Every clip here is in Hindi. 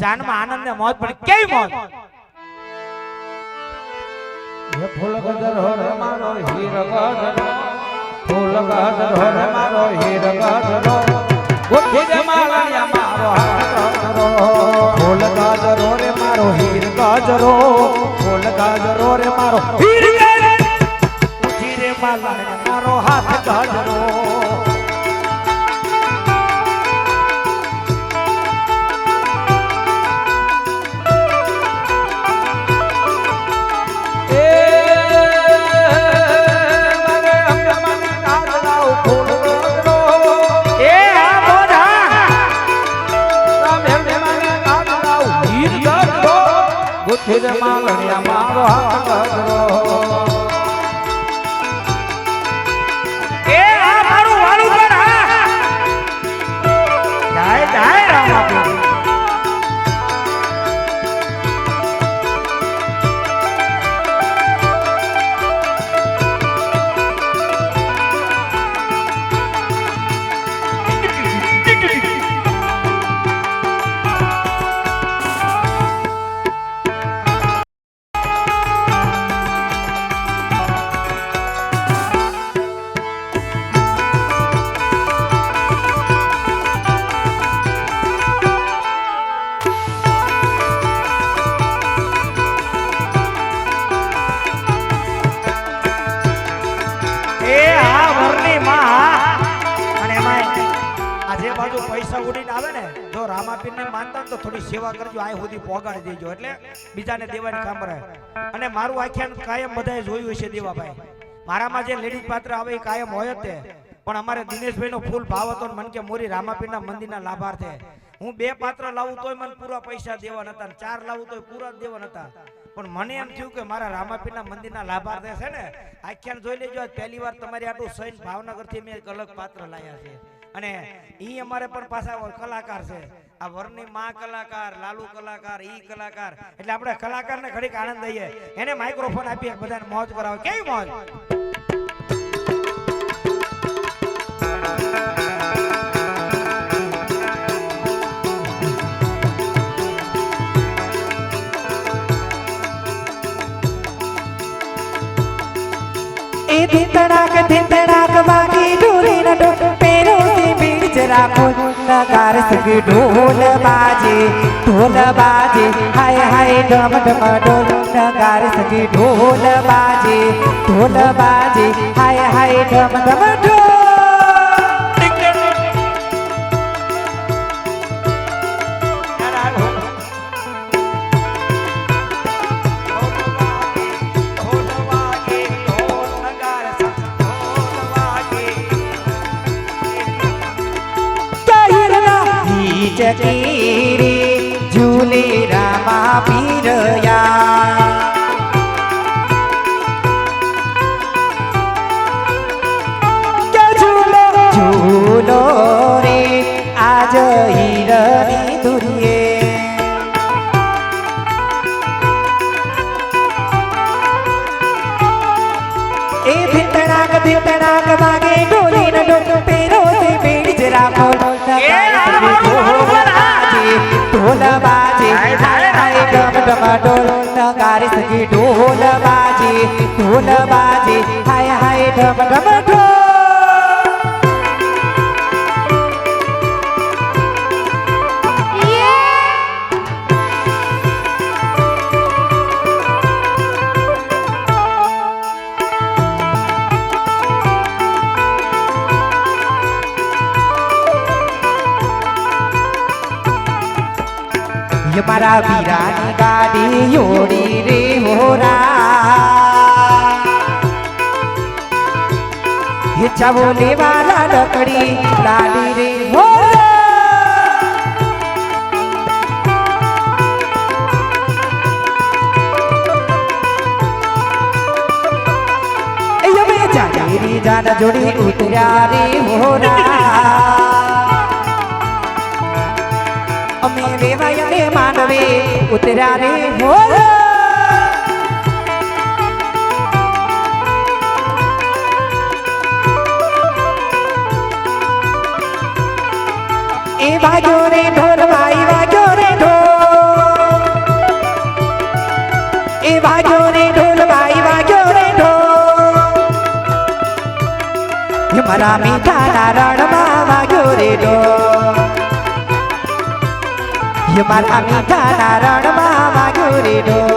જાનમાં આનંદ ને મોજ પડી કેવી મોજ ये फूल गदर हो रे मारो हीर गदर फूल गदर हो रे मारो हीर गदर गुठी रे माळिया मारो हाथ फूल गदर हो रे मारो हीर गदर फूल गदर हो रे मारो हीर गदर गुठी रे माळिया मारो हाथ गदर गुठीर मालणिया मारो हाथ गजरो ए आ मारू वालू कर हा जाय जाय रामा પૈસા ઉડીને આવે ને જો રામાપીર ને માનતા તો થોડી સેવા કરજો આ સુધી પોગાડી દેજો એટલે બીજાને દેવાની કામ રહે અને મારું આખ્યાન કાયમ બધાએ જોયું હશે દેવાભાઈ મારામાં જે લેડીઝ પાત્ર આવે એ કાયમ હોય જ તે પણ અમારે દિનેશભાઈ નો ફૂલ ભાવ હતો મન કે મોરી રામાપીરના મંદિરના લાભાર્થે હું 2 પાત્ર લાવું તોય મને પૂરા પૈસા દેવા નતા 4 લાવું તોય પૂરા દેવા નતા પણ મને એમ થયું કે મારા રામાપીરના મંદિરના લાભાર્થે છે ને આખ્યાન જોઈ લેજો પહેલી વાર તમારી આટલું સૈન ભાવનગર થી મેં એક અલગ પાત્ર લાયા છે અને ઈ અમારે પણ પાછા કલાકાર છે આ વરની માં કલાકાર લાલુ કલાકાર ઈ કલાકાર એટલે આપણે કલાકારને ઘડીક આનંદ દઈએ એને માઇક્રોફોન આપીએ બધાને મોજ કરાવે કેવી મોજ धिंतड़ाक बाकी डोरे न डो पैरों से बीच राखो नगार सके ढोल बाजे हाय हाय डम डम डोल नगार सके ढोल बाजे हाय हाय डम डम डोल चकीरे झूले रामा पीरया झूलो रे आज हीरनी दुरिये ए धिंतड़ाक वागे डोली न डो पैरों से बेड़ जरा खोल ढोल बाजे हाय हाय डम डम डोल नगारे सके ढोल बाजे हाय हाय डम डम डोल ये मारा वीरानी गाड़ी योड़ी रे होरा ये चावले वाला लकड़ी लाली रे होरा ये मैं जाने जाना जोड़ी उतरा रे होरा अमे वेवाया ने मानवे उतरा रे हो ए वाजो रे ढोल भाई वाजो रे ढोल મારા મીઠાના રણમાં વાગ્યો રે ઢોલ મારા મીઠાના રણમાં વાગ્યો રે ઢોલ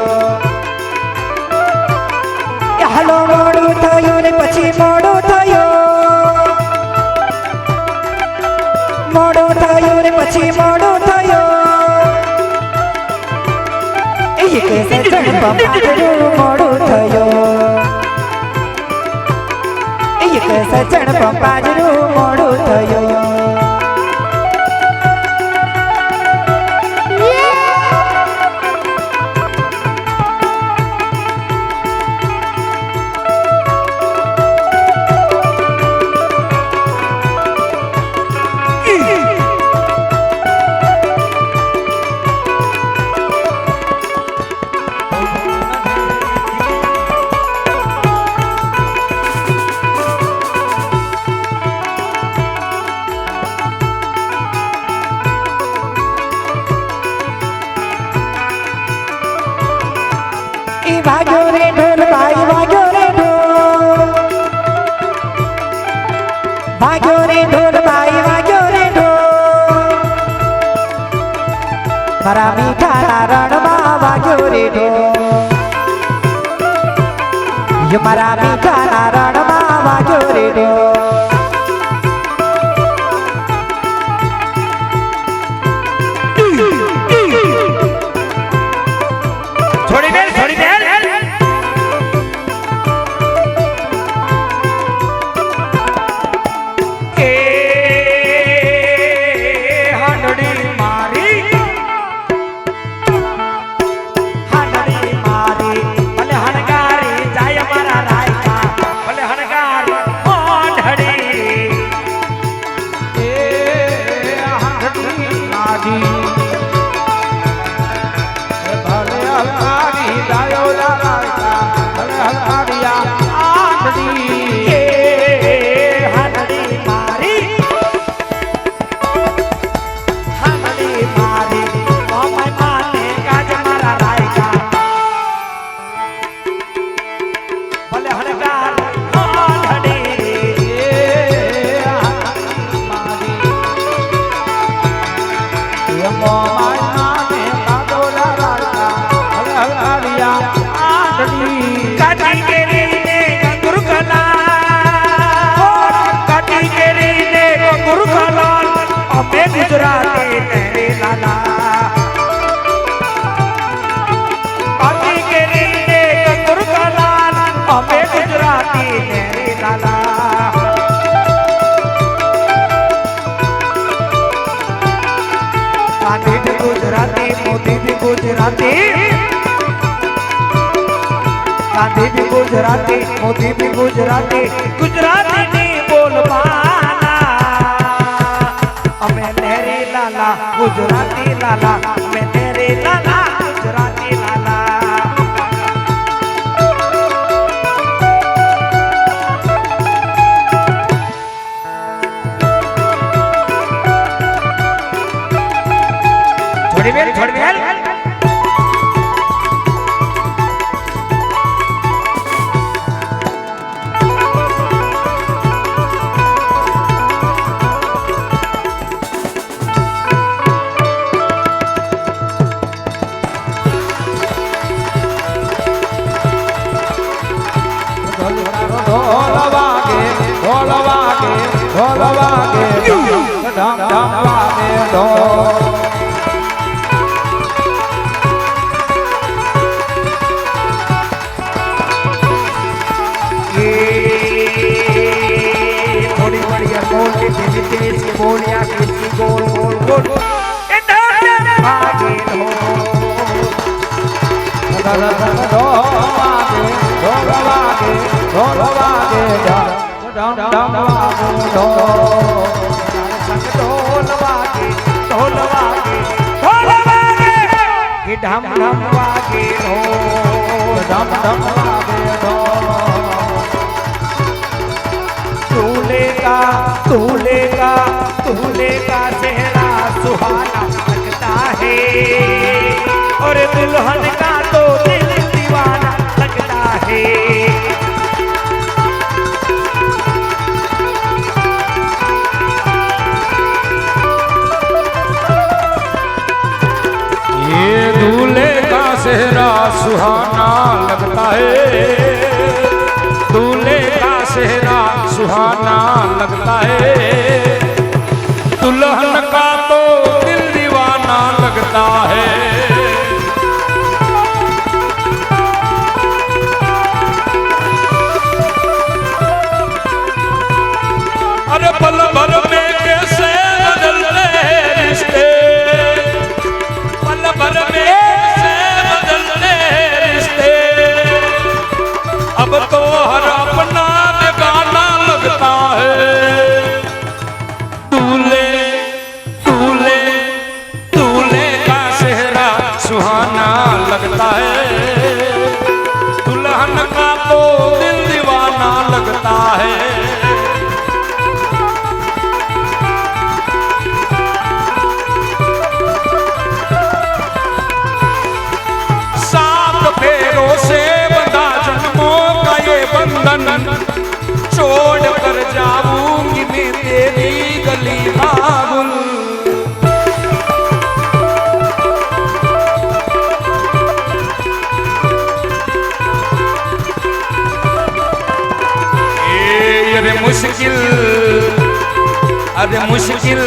હાલો મોડું થયું ને પછી મોડું થયું મોડું થયું ને પછી મોડું થયું એ કે સજણ પમાડું મોડું થયું એ કે સજણ પમાડું મોડું થયું વાગ્યો રે ઢોલ ભાઈ વાગ્યો રે ઢોલ વાગ્યો રે ઢોલ ભાઈ વાગ્યો રે ઢોલ મારા મીઠાના રણમાં વાગ્યો રે ઢોલ મારા મીઠાના રણમાં વાગ્યો રે ઢોલ ગુજરાતી તેરે લાલા પાટી કેરીને કંગુર કલાલ અમે ગુજરાતી તેરે લાલા કાઠી ભી ગુજરાતી મોતી ભી ગુજરાતી કાઠી ભી ગુજરાતી મોતી ભી ગુજરાતી ગુજરાતી ની બોલવાના અમે તેરે લાલા ગુજરાતી લાલા અમે તેરે લાલા ગુજરાતી લાલા થોડી બેલ ઢમ ઢમ વાગે ઢોલ थोड़ी बढ़िया बोल के तेज तेज के बोलिया किसी गोल गोल गोल ए ढम ढम वागे ढोल ढोल वागे ढोल वागे ढम ढम वागे ढोल वागे ढोल वागे ढोल वागे कि ढम ढम वागे ढोल ढम ढम वागे ढोल दूल्हे का चेहरा सुहाना लगता है और दुल्हन का तो दिल दीवाना लगता है सेहरा सुहाना लगता है, दूल्हे का सेहरा सुहाना लगता है, दुल्हन का तो दिल दीवाना लगता है। अरे पल भर में कैसे बदलते रिश्ते, पल भर में कैसे बदलते रिश्ते, अब तो हर अपना बेगाना लगता है। दूल्हे दूल्हे दूल्हे का सेहरा सुहाना लगता है, दुल्हन का तो दिल दीवाना लगता है। से बंधा जन्मों का ये बंधन, छोड़ कर जाऊंगी मैं तेरी गली बाबुल। अरे मुश्किल, अरे मुश्किल,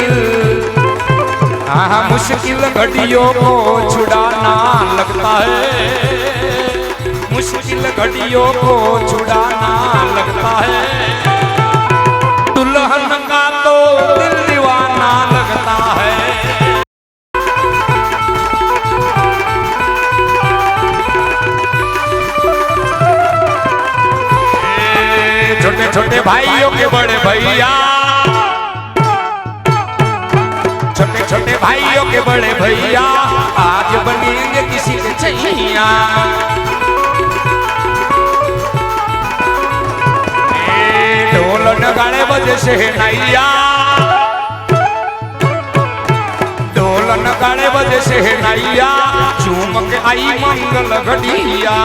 हाँ मुश्किल घड़ियों को छुड़ाना लगता है, मुश्किल घड़ियों को छुड़ाना लगता है, दुल्हन का तो दिल दीवाना लगता है। छोटे छोटे भाइयों के बड़े भैया, छोटे छोटे भाइयों के बड़े भैया, आज बनेंगे किसी के छैया। ढोल नगाड़े बजे शहनाइया, ढोल नगाड़े बजे शहनाइया, झूम के आई मंगल घड़िया।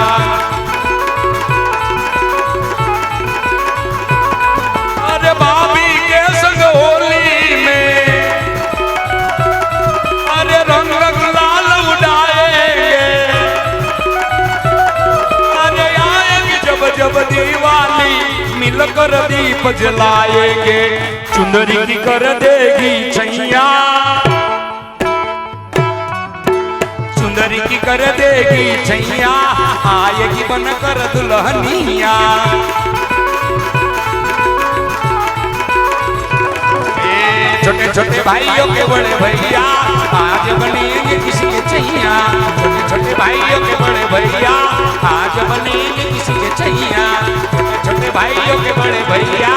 अरे भाभी के संग होली में, अरे रंग गुलाल उड़ाएंगे, अरे आएगी जब जब दिवाली, मिलकर दीप जलाएंगे, चुंदरी की कर देगी छैया, चुंदरी की कर देगी छैया, आएगी बनकर दुल्हनिया। छोटे छोटे भाइयों के बड़े भैया, आज बनेंगे किसी के छैया, छोटे छोटे भाइयों के बड़े भैया, आज बनेंगे किसी के छैया, छोटे छोटे भाइयों के बड़े भैया,